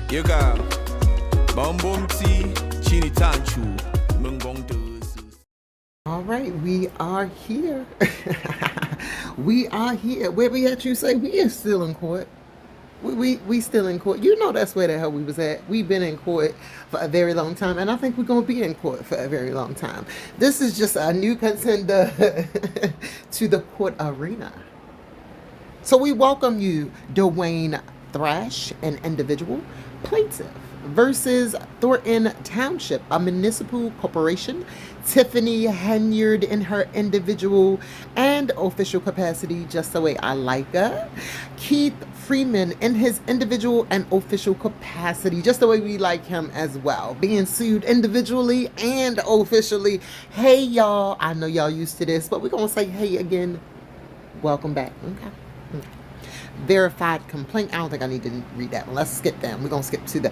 Yega, Bombom tea, chini tanchu, mungondos. All right, we are here. We are here. Where we at? You say we are still in court. We still in court. You know that's where the hell we was at. We've been in court for a very long time, and I think we're gonna be in court for a very long time. This is just a new contender to the court arena. So we welcome you, Dwayne Thrash, an individual plaintiff, versus Thorton Township, a municipal corporation, Tiffany Henyard in her individual and official capacity, just the way I like her, Keith Freeman in his individual and official capacity, just the way we like him as well, being sued individually and officially. Hey y'all, I know y'all used to this, but we're gonna say hey again. Welcome back. Okay. Verified complaint. I don't think I need to read that one. Let's skip that. We're gonna skip to the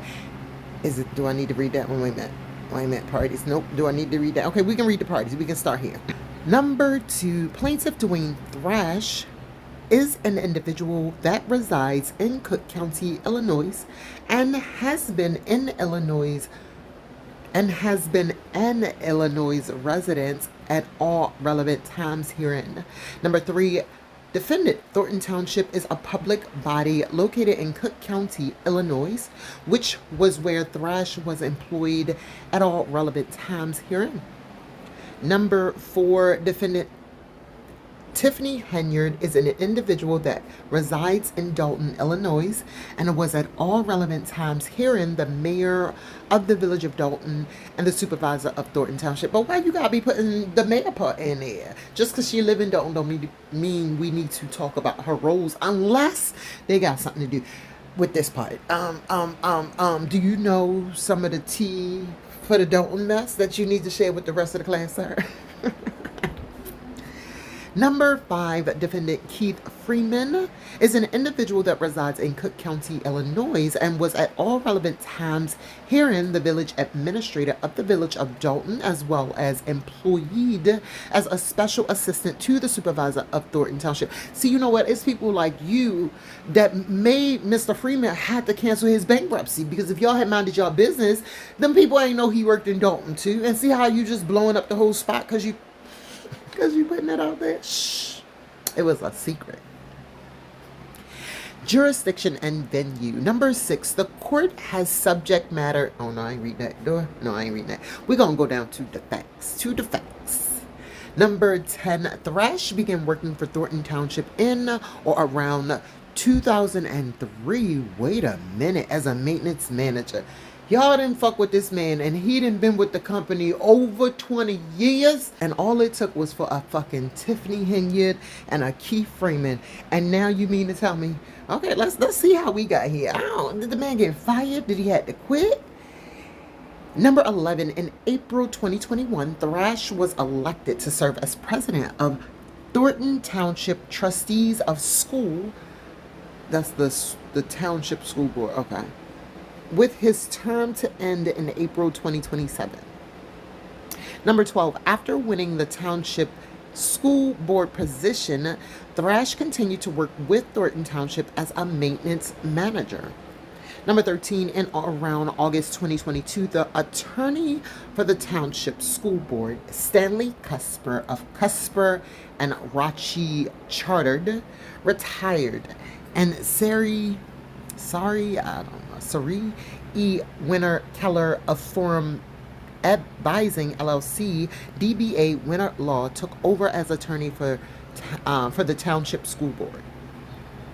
do I need to read that one? Wait a minute. Parties. Nope. Do I need to read that? Okay, we can read the parties. We can start here. Number 2, plaintiff Dwayne Thrash is an individual that resides in Cook County, Illinois, and has been an Illinois resident at all relevant times herein. Number 3, defendant Thornton Township is a public body located in Cook County, Illinois, which was where Thrash was employed at all relevant times herein. Number 4, defendant Tiffany Henyard is an individual that resides in Dalton, Illinois, and was at all relevant times herein the mayor of the village of Dalton and the supervisor of Thornton Township. But why you gotta be putting the mayor part in there? Just because she live in Dalton don't mean we need to talk about her roles unless they got something to do with this part. Do you know some of the tea for the Dalton mess that you need to share with the rest of the class, sir? Number 5, defendant Keith Freeman is an individual that resides in Cook County, Illinois, and was at all relevant times herein the village administrator of the village of Dalton, as well as employed as a special assistant to the supervisor of Thornton Township. See, you know what? It's people like you that made Mr. Freeman had to cancel his bankruptcy, because if y'all had minded y'all business, them people ain't know he worked in Dalton too. And see how you just blowing up the whole spot because you putting it out there? Shh. It was a secret. Jurisdiction and venue. Number 6, the court has subject matter. Oh, no, I ain't reading that. No, I ain't reading that. We're going to go down to the facts. Number 10, Thrash began working for Thornton Township in or around 2003. Wait a minute. As a maintenance manager. Y'all didn't fuck with this man, and he done been with the company over 20 years, and all it took was for a fucking Tiffany Henyard and a Keith Freeman, and now you mean to tell me, okay, let's see how we got here. Did the man get fired? Did he have to quit? Number 11, in April 2021, Thrash was elected to serve as president of Thornton Township Trustees of School. That's the Township School Board, okay. With his term to end in April 2027. Number 12, after winning the Township School Board position, Thrash continued to work with Thornton Township as a maintenance manager. Number 13, in around August 2022, the attorney for the Township School Board, Stanley Cusper of Cusper and Rachi Chartered, retired, and Sari E. Winter Keller of Forum Advising LLC, DBA Winter Law, took over as attorney for the Township School Board.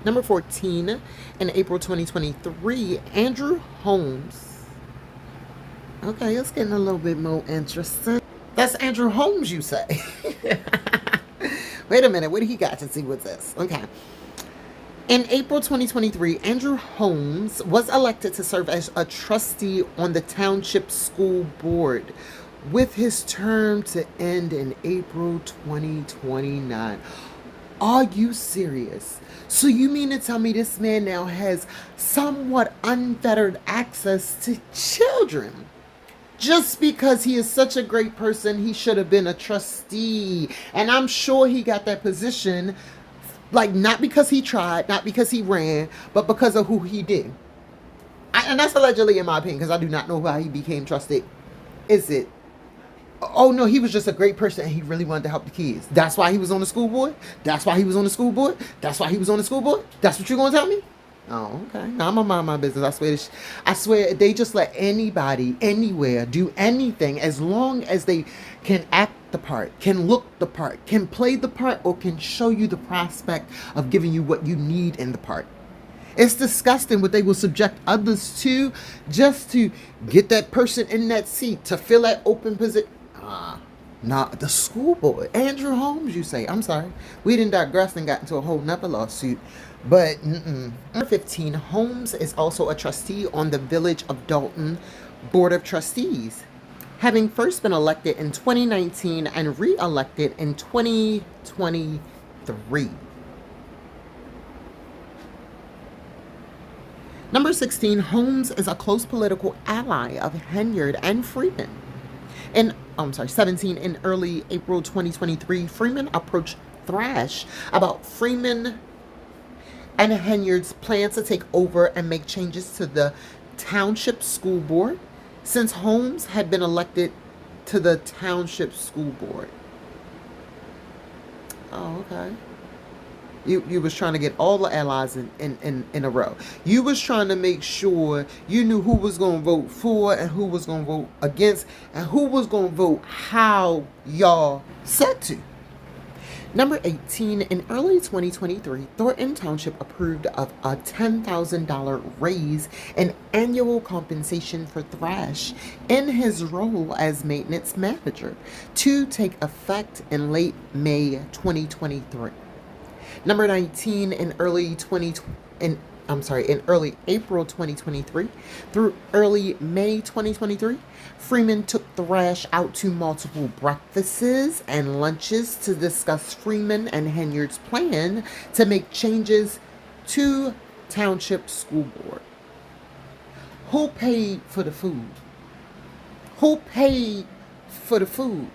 Number 14, in April 2023, Andrew Holmes. Okay, it's getting a little bit more interesting. That's Andrew Holmes, you say? Wait a minute, what do he got to see with this? Okay. In April 2023, Andrew Holmes was elected to serve as a trustee on the Township School Board, with his term to end in April 2029. Are you serious? So you mean to tell me this man now has somewhat unfettered access to children? Just because he is such a great person, he should have been a trustee. And I'm sure he got that position, like, not because he tried, not because he ran, but because of who he did. And that's allegedly in my opinion, because I do not know how he became trusted. Is it, oh no, he was just a great person and he really wanted to help the kids. That's why he was on the school board? That's why he was on the school board? That's why he was on the school board? That's what you're going to tell me? Oh, okay. Now I'm going to mind my business. I swear they just let anybody, anywhere, do anything as long as they can act the part, can look the part, can play the part, or can show you the prospect of giving you what you need in the part. It's disgusting what they will subject others to just to get that person in that seat, to fill that open position. Nah, the school board. Andrew Holmes, you say. I'm sorry. We didn't digress and got into a whole nother lawsuit. But, Number 15, Holmes is also a trustee on the Village of Dalton Board of Trustees, having first been elected in 2019 and re-elected in 2023. Number 16, Holmes is a close political ally of Henyard and Freeman. 17, in early April 2023, Freeman approached Thrash about Freeman and Henyard's plans to take over and make changes to the Township School Board, since Holmes had been elected to the Township School Board. Oh, okay. You was trying to get all the allies in a row. You was trying to make sure you knew who was going to vote for and who was going to vote against and who was going to vote how y'all said to. Number 18, in early 2023, Thorton Township approved of a $10,000 raise in annual compensation for Thrash in his role as maintenance manager to take effect in late May 2023. Number 19, in early April 2023 through early May 2023, Freeman took Thrash out to multiple breakfasts and lunches to discuss Freeman and Henyard's plan to make changes to Township School Board. Who paid for the food? Who paid for the food?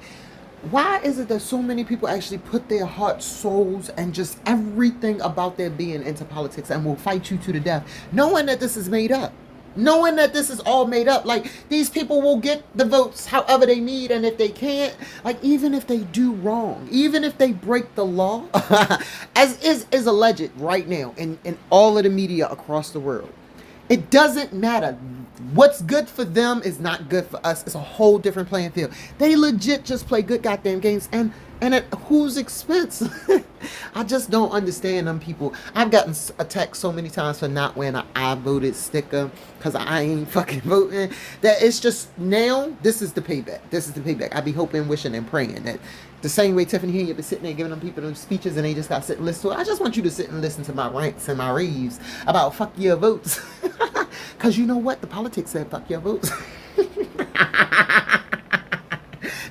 Why is it that so many people actually put their hearts, souls, and just everything about their being into politics and will fight you to the death, knowing that this is made up? Knowing that this is all made up. Like, these people will get the votes however they need, and if they can't, like, even if they do wrong, even if they break the law, as is alleged right now in all of the media across the world, it doesn't matter. What's good for them is not good for us. It's a whole different playing field. They legit just play good goddamn games, and at whose expense? I just don't understand them people. I've gotten attacked so many times for not wearing an I voted sticker because I ain't fucking voting. That it's just, now this is the payback. This is the payback. I be hoping, wishing, and praying that the same way Tiffany Henyard been sitting there giving them people those speeches and they just got to sit and listen to it. I just want you to sit and listen to my rants and my raves about fuck your votes. Because you know what? The politics said fuck your votes.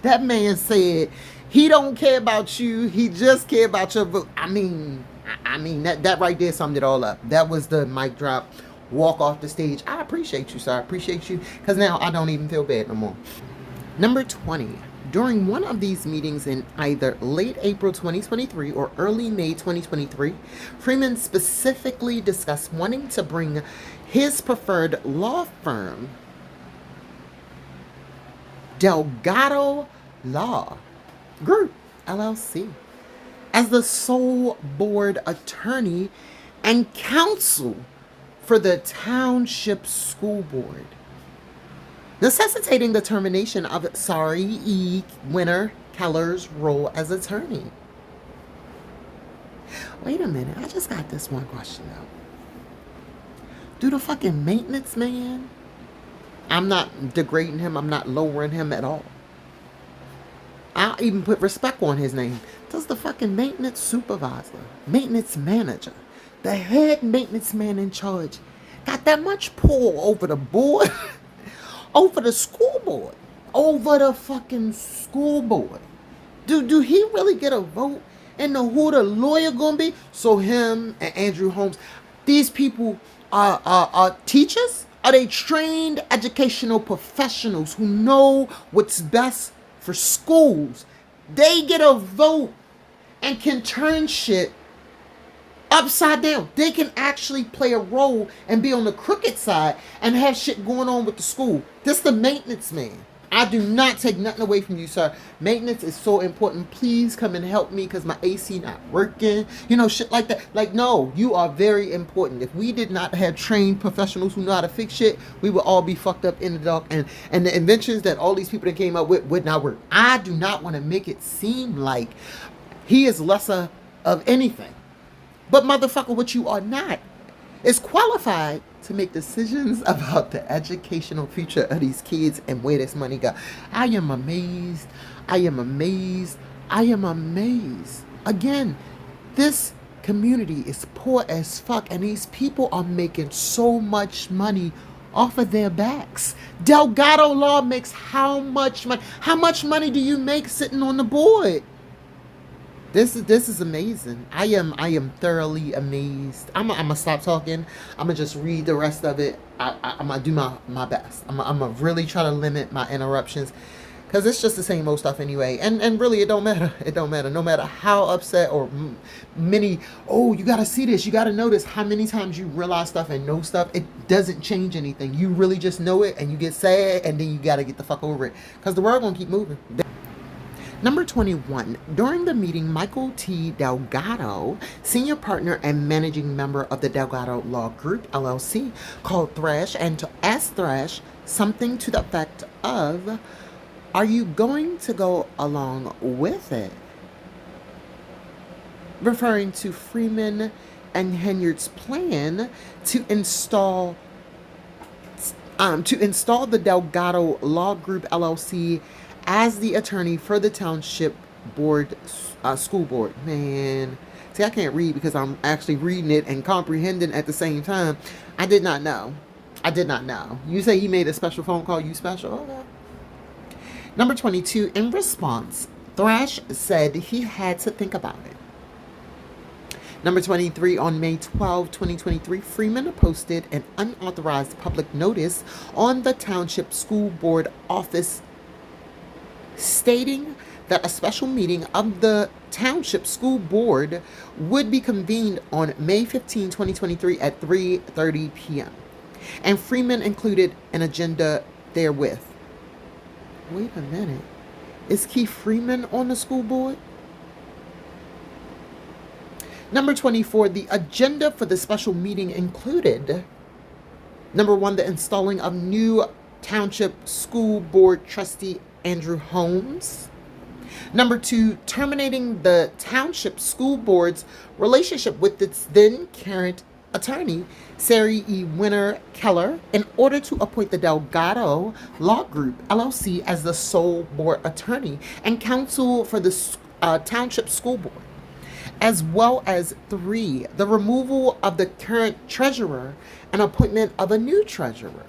That man said he don't care about you. He just care about your vote. I mean, that right there summed it all up. That was the mic drop. Walk off the stage. I appreciate you, sir. I appreciate you. Because now I don't even feel bad no more. Number 20. During one of these meetings in either late April 2023 or early May 2023, Freeman specifically discussed wanting to bring his preferred law firm, Delgado Law Group, LLC, as the sole board attorney and counsel for the Township School Board, necessitating the termination of Sari E. Winter Keller's role as attorney. Wait a minute, I just got this one question though. Do the fucking maintenance man, I'm not degrading him, I'm not lowering him at all, I'll even put respect on his name. Does the fucking maintenance supervisor, maintenance manager, the head maintenance man in charge, got that much pull over the board? Over the school board? Over the fucking school board? Do he really get a vote in the who the lawyer gonna be? So him and Andrew Holmes, these people are teachers? Are they trained educational professionals who know what's best for schools? They get a vote and can turn shit upside down. They can actually play a role and be on the crooked side and have shit going on with the school. This the maintenance man. I do not take nothing away from you, sir. Maintenance is so important. Please come and help me because my AC not working. You know, shit like that. Like, no, you are very important. If we did not have trained professionals who know how to fix shit, we would all be fucked up in the dark. And the inventions that all these people that came up with would not work. I do not want to make it seem like he is lesser of anything. But motherfucker, what you are not is qualified to make decisions about the educational future of these kids and where this money go. I am amazed. I am amazed. I am amazed. Again, this community is poor as fuck, and these people are making so much money off of their backs. Delgado Law makes how much money? How much money do you make sitting on the board? This is amazing. I am thoroughly amazed. I'm gonna stop talking. I'm gonna just read the rest of it. I'm gonna do my best. I'm gonna really try to limit my interruptions, because it's just the same old stuff anyway. And really, it don't matter. It don't matter. No matter how upset or many. Oh, you gotta see this. You gotta notice how many times you realize stuff and know stuff. It doesn't change anything. You really just know it, and you get sad, and then you gotta get the fuck over it, because the world gonna keep moving. Number 21, during the meeting, Michael T. Delgado, senior partner and managing member of the Delgado Law Group, LLC, called Thrash and to ask Thrash something to the effect of, "Are you going to go along with it?" Referring to Freeman and Henyard's plan to install the Delgado Law Group, LLC, as the attorney for the Township Board, School Board. Man, see, I can't read because I'm actually reading it and comprehending at the same time. I did not know. I did not know. You say he made a special phone call. You special? Okay. Number 22, in response, Thrash said he had to think about it. Number 23, on May 12, 2023, Freeman posted an unauthorized public notice on the Township School Board office stating that a special meeting of the Township School Board would be convened on May 15, 2023 at 3:30 p.m. And Freeman included an agenda therewith. Wait a minute. Is Keith Freeman on the school board? Number 24, the agenda for the special meeting included, number 1, the installing of new Township School Board trustee Andrew Holmes. Number 2, terminating the Township School Board's relationship with its then current attorney, Sarah E. Winter Keller, in order to appoint the Delgado Law Group, LLC, as the sole board attorney and counsel for the Township School Board. As well as 3, the removal of the current treasurer and appointment of a new treasurer.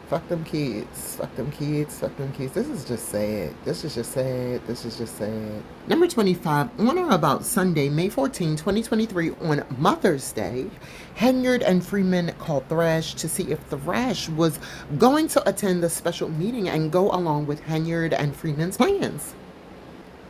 Fuck them kids. Fuck them kids. Fuck them kids. This is just sad. This is just sad. This is just sad. Number 25. On or about Sunday, May 14, 2023, on Mother's Day, Henyard and Freeman called Thrash to see if Thrash was going to attend the special meeting and go along with Henyard and Freeman's plans.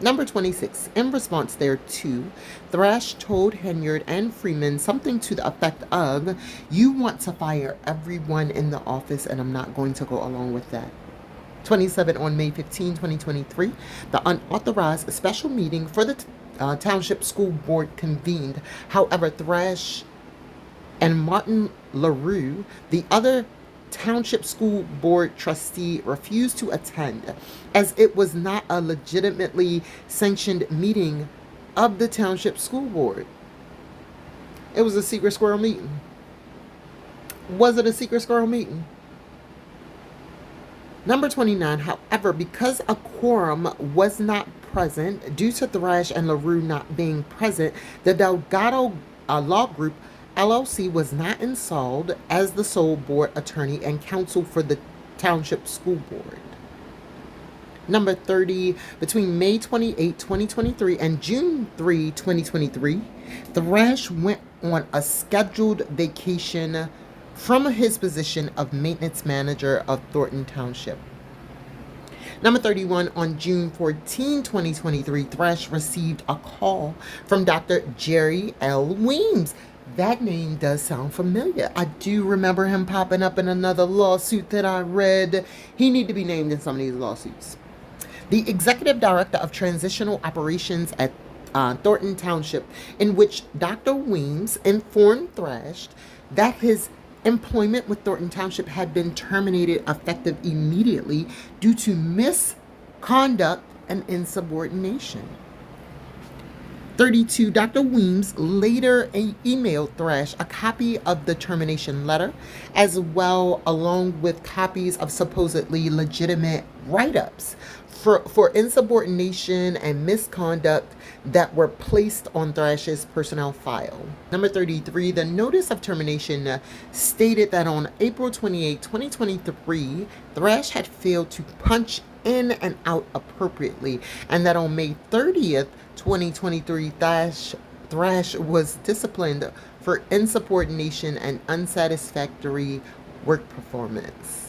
Number 26. In response thereto, Thrash told Henyard and Freeman something to the effect of, "You want to fire everyone in the office and I'm not going to go along with that." 27. On May 15, 2023, the unauthorized special meeting for the Township School Board convened. However, Thrash and Martin LaRue, the other Township School Board trustee, refused to attend as it was not a legitimately sanctioned meeting of the Township School Board. It was a secret squirrel meeting. Was it a secret squirrel meeting? Number 29, however, because a quorum was not present due to Thrash and LaRue not being present, the Delgado Law Group LLC was not installed as the sole board attorney and counsel for the Township School Board. Number 30, between May 28, 2023 and June 3, 2023, Thrash went on a scheduled vacation from his position of maintenance manager of Thornton Township. Number 31, on June 14, 2023, Thrash received a call from Dr. Jerry L. Weems. That name does sound familiar. I do remember him popping up in another lawsuit that I read. He need to be named in some of these lawsuits. The executive director of transitional operations at Thornton Township, in which Dr. Weems informed Thrash that his employment with Thornton Township had been terminated effective immediately due to misconduct and insubordination. 32. Dr. Weems later emailed Thrash a copy of the termination letter, as well along with copies of supposedly legitimate write-ups for insubordination and misconduct that were placed on Thrash's personnel file. Number 33, the notice of termination stated that on April 28, 2023, Thrash had failed to punch in and out appropriately, and that on May 30th, 2023, Thrash was disciplined for insubordination and unsatisfactory work performance.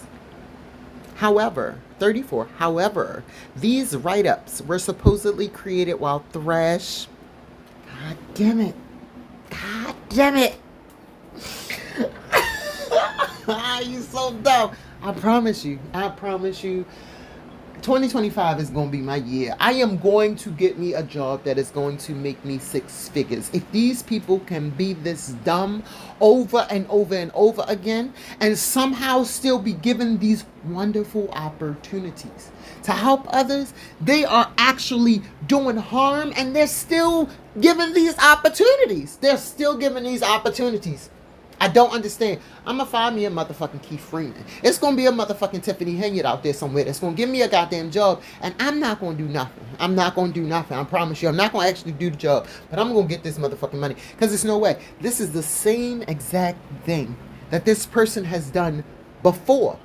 However, 34, however, these write-ups were supposedly created while Thrash, God damn it, you so dumb. I promise you, 2025 is going to be my year. I am going to get me a job that is going to make me 6 figures. If these people can be this dumb over and over and over again and somehow still be given these wonderful opportunities to help others, they are actually doing harm, and they're still giving these opportunities. I don't understand. I'm going to find me a motherfucking Keith Freeman. It's going to be a motherfucking Tiffany Henyard out there somewhere that's going to give me a goddamn job, and I'm not going to do nothing. I promise you. I'm not going to actually do the job, but I'm going to get this motherfucking money, because there's no way. This is the same exact thing that this person has done before.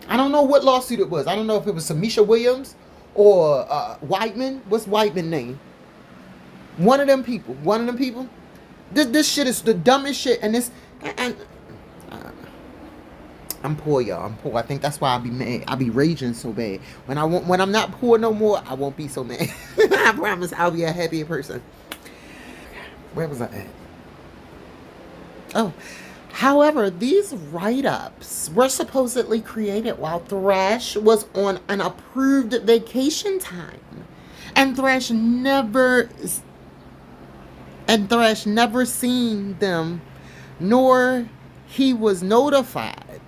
I don't know what lawsuit it was. I don't know if it was Samisha Williams or Whiteman. What's Whiteman's name? One of them people. This shit is the dumbest shit, and I'm poor, y'all. I'm poor. I think that's why I be mad. I be raging so bad. When I'm not poor no more, I won't be so mad. I promise I'll be a happier person. Where was I at? Oh, however, these write-ups were supposedly created while Thrash was on an approved vacation time, and Thrash never seen them, nor he was notified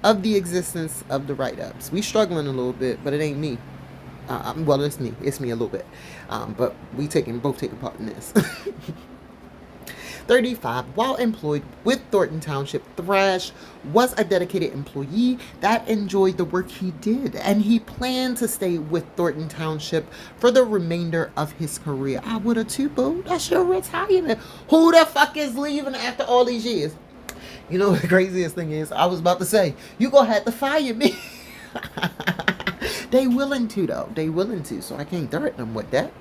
of the existence of the write-ups. We struggling a little bit, but it ain't me. Well, it's me. It's me a little bit. But we both taking part in this. 35. While employed with Thornton Township, Thrash was a dedicated employee that enjoyed the work he did, and he planned to stay with Thornton Township for the remainder of his career. I would have too, boo. That's your retirement. Who the fuck is leaving after all these years? You know, the craziest thing is, I was about to say, you gonna have to fire me. They willing to, though. They willing to, so I can't threaten them with that.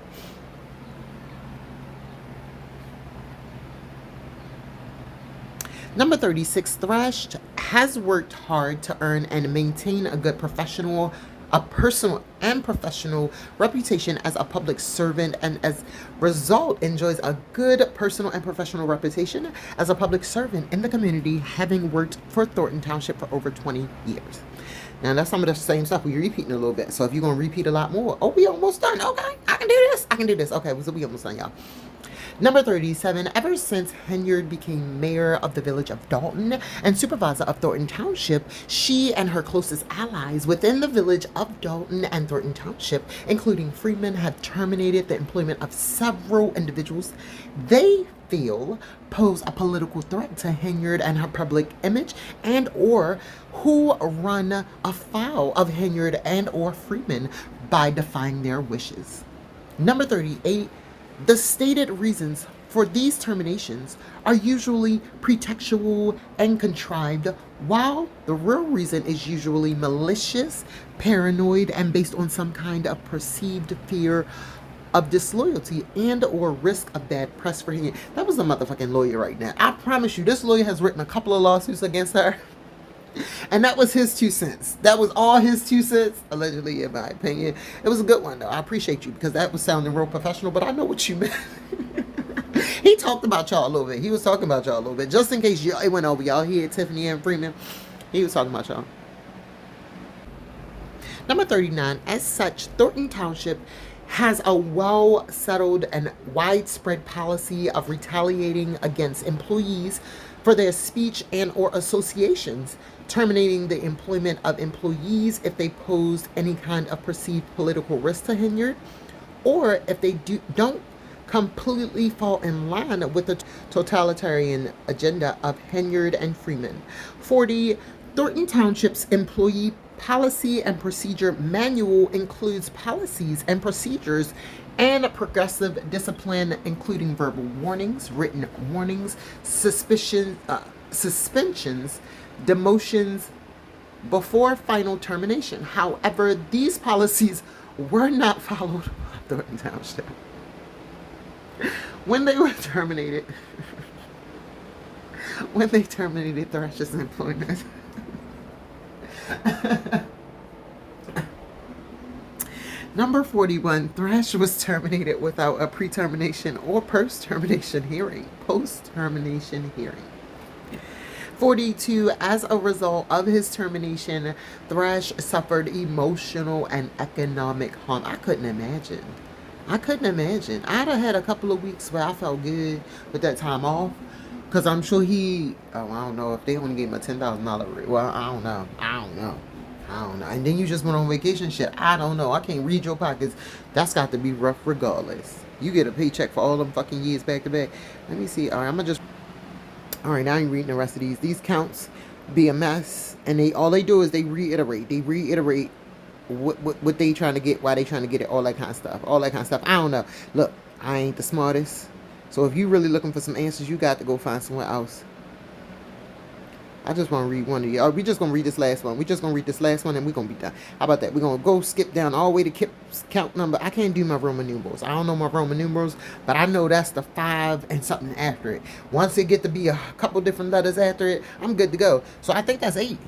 Number 36, Thrash has worked hard to earn and maintain a good personal and professional reputation as a public servant, and as a result enjoys a good personal and professional reputation as a public servant in the community, having worked for Thornton Township for over 20 years. Now, that's some of the same stuff we're repeating a little bit. So if you're going to repeat a lot more, oh, we almost done. Okay, I can do this. Okay, so we almost done, y'all. Number 37, ever since Henyard became mayor of the village of Dalton and supervisor of Thornton Township, she and her closest allies within the village of Dalton and Thornton Township, including Freeman, have terminated the employment of several individuals they feel pose a political threat to Henyard and her public image, and or who run afoul of Henyard and or Freeman by defying their wishes. Number 38, the stated reasons for these terminations are usually pretextual and contrived, while the real reason is usually malicious, paranoid, and based on some kind of perceived fear of disloyalty and or risk of bad press for him. That was a motherfucking lawyer right now. I promise you, this lawyer has written a couple of lawsuits against her. And that was his 2 cents. That was all his 2 cents, allegedly, in my opinion. It was a good one, though. I appreciate you, because that was sounding real professional, but I know what you meant. He talked about y'all a little bit. He was talking about y'all a little bit. Just in case it went over. Y'all hear Tiffany and Freeman. He was talking about y'all. Number 39. As such, Thornton Township has a well-settled and widespread policy of retaliating against employees for their speech and or associations, terminating the employment of employees if they posed any kind of perceived political risk to Henyard, or if they don't completely fall in line with the totalitarian agenda of Henyard and Freeman. 40. Thornton Township's employee policy and procedure manual includes policies and procedures and progressive discipline, including verbal warnings, written warnings, suspensions, demotions before final termination. However, these policies were not followed by Thornton Township. When they were terminated, Thrash's employment. Number 41, Thrash was terminated without a pre-termination or post-termination hearing. 42, as a result of his termination, Thrash suffered emotional and economic harm. I couldn't imagine. I'd have had a couple of weeks where I felt good with that time off. Because I'm sure I don't know if they only gave him a $10,000. Well, I don't know. And then you just went on vacation shit. I don't know. I can't read your pockets. That's got to be rough regardless. You get a paycheck for all them fucking years back to back. Let me see. All right, all right, I ain't reading the rest of these. These counts be a mess. And all they do is they reiterate. What they trying to get, why they trying to get it, all that kind of stuff. I don't know. Look, I ain't the smartest. So if you really looking for some answers, you got to go find somewhere else. I just want to read one of you. We just going to read this last one. And we're going to be done. How about that? We're going to go skip down all the way to count number. I can't do my Roman numerals. I don't know my Roman numerals, but I know that's the 5 and something after it. Once it get to be a couple different letters after it, I'm good to go. So I think that's 8.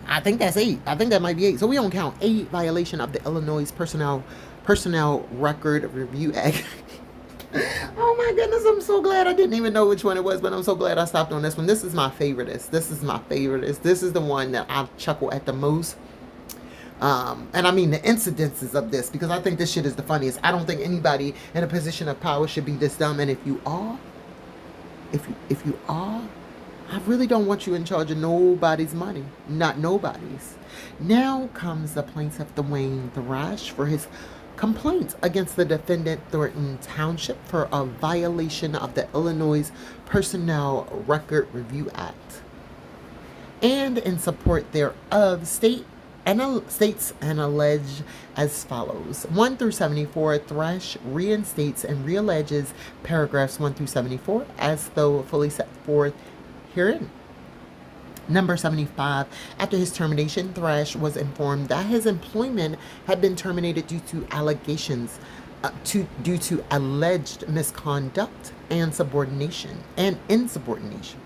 I think that might be 8. So we don't count 8 violation of the Illinois Personnel Record Review Act. Oh my goodness, I'm so glad I didn't even know which one it was, but I'm so glad I stopped on this one. This is my favoriteest. This is the one that I chuckle at the most. And I mean the incidences of this, because I think this shit is the funniest. I don't think anybody in a position of power should be this dumb. And if you are, I really don't want you in charge of nobody's money. Not nobody's. Now comes the plaintiff, Dwayne Thrash, for his complaint against the defendant, Thornton Township, for a violation of the Illinois Personnel Record Review Act. And in support thereof, states and allege as follows. 1 through 74, Thrash reinstates and realleges paragraphs 1 through 74 as though fully set forth herein. Number 75, after his termination, Thrash was informed that his employment had been terminated due to allegations, due to alleged misconduct and insubordination.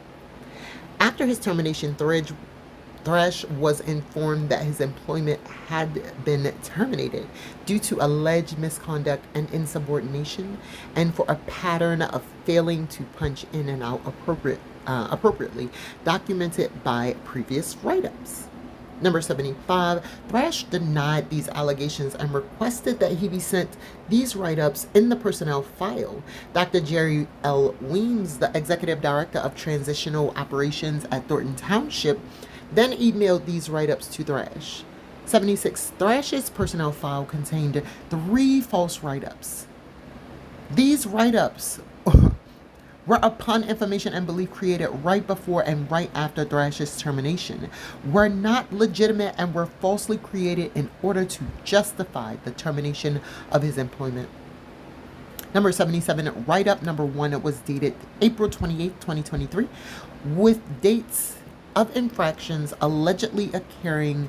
After his termination, Thrash was informed that his employment had been terminated due to alleged misconduct and insubordination, and for a pattern of failing to punch in and out appropriately, documented by previous write-ups. Number 75, Thrash denied these allegations and requested that he be sent these write-ups in the personnel file. Dr. Jerry L. Weems, the executive director of transitional operations at Thornton Township, then emailed these write-ups to Thrash. 76, Thrash's personnel file contained 3 false write-ups. These write-ups were upon information and belief created right before and right after Thrash's termination, were not legitimate, and were falsely created in order to justify the termination of his employment. Number 77, write-up number 1 was dated April 28, 2023, with dates of infractions allegedly occurring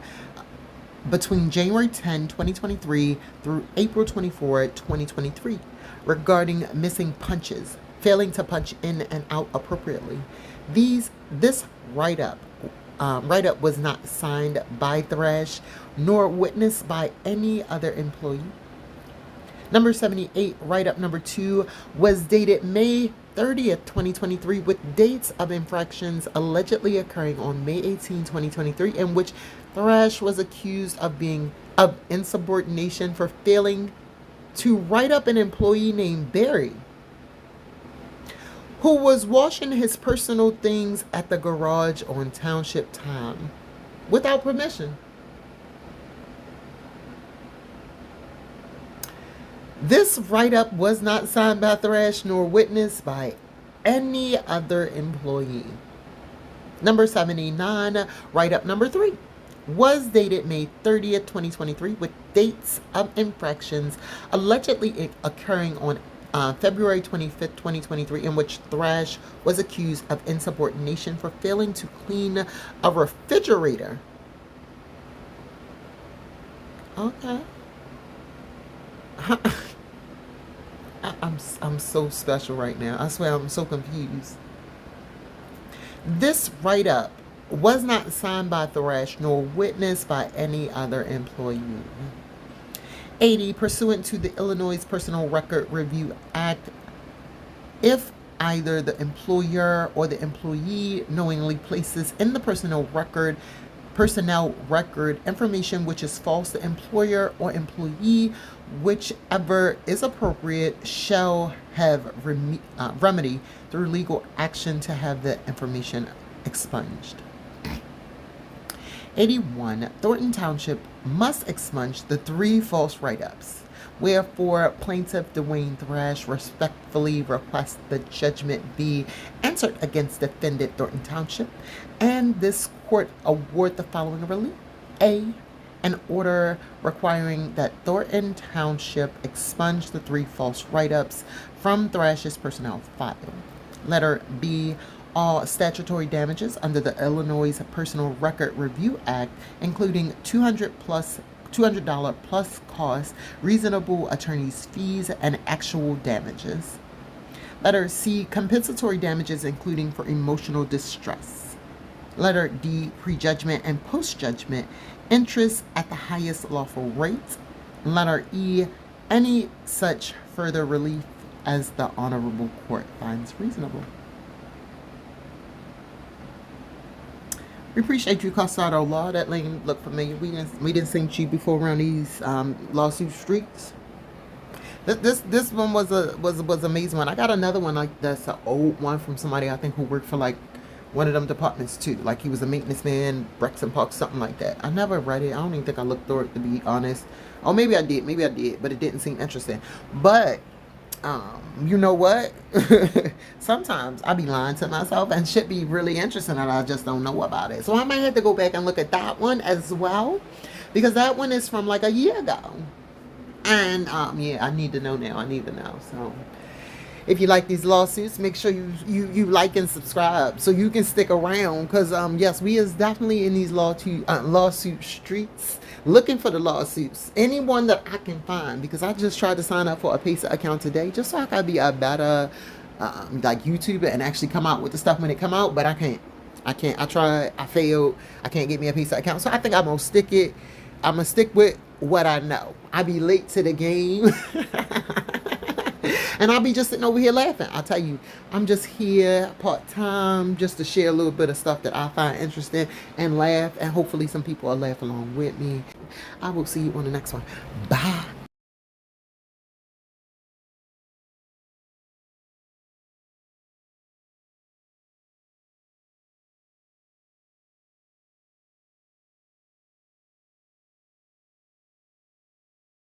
between January 10, 2023 through April 24, 2023 regarding missing punches, failing to punch in and out appropriately. This write-up was not signed by Thrash nor witnessed by any other employee. Number 78, write-up number 2 was dated May 30th, 2023 with dates of infractions allegedly occurring on May 18, 2023 in which Thrash was accused of insubordination for failing to write up an employee named Barry, who was washing his personal things at the garage on township time without permission. This write-up was not signed by Thrash nor witnessed by any other employee. Number 79, write-up number 3, was dated May 30th, 2023 with dates of infractions allegedly occurring on February 25th, 2023 in which Thrash was accused of insubordination for failing to clean a refrigerator. Okay. I'm so special right now. I swear I'm so confused. This write-up was not signed by Thrash nor witnessed by any other employee. 80. Pursuant to the Illinois Personal Record Review Act, if either the employer or the employee knowingly places in the personnel record information which is false, the employer or employee, whichever is appropriate, shall have remedy through legal action to have the information expunged. 81. Thornton Township must expunge the 3 false write-ups. Wherefore, plaintiff Dwayne Thrash respectfully requests the judgment be entered against defendant Thornton Township, and this court award the following relief. A. An order requiring that Thornton Township expunge the 3 false write-ups from Thrash's personnel file. Letter B. All statutory damages under the Illinois Personal Record Review Act, including $200 plus costs, reasonable attorney's fees, and actual damages. Letter C. Compensatory damages, including for emotional distress. Letter D. Prejudgment and post-judgment interest at the highest lawful rate. Letter E. Any such further relief as the Honorable Court finds reasonable. We appreciate you, Costado Law. That name looked familiar. We didn't sing to you before around these lawsuit streets. This one was amazing one. I got another one like that's an old one from somebody I think who worked for like one of them departments too. Like he was a maintenance man, Brexton Park, something like that. I never read it. I don't even think I looked through it, to be honest. Oh, maybe I did, but it didn't seem interesting. But you know what? Sometimes I be lying to myself and shit be really interesting and I just don't know about it. So I might have to go back and look at that one as well, because that one is from like a year ago. And yeah, I need to know now. So if you like these lawsuits, make sure you like and subscribe so you can stick around, because yes, we is definitely in these lawsuit streets looking for the lawsuits, anyone that I can find, because I just tried to sign up for a Paysa account today just so I could be a better like YouTuber and actually come out with the stuff when it come out, but I can't. I tried, I failed. I can't get me a Paysa account, so I think I'm gonna stick with what I know. I be late to the game. And I'll be just sitting over here laughing. I'll tell you, I'm just here part-time just to share a little bit of stuff that I find interesting and laugh. And hopefully some people will laugh along with me. I will see you on the next one. Bye.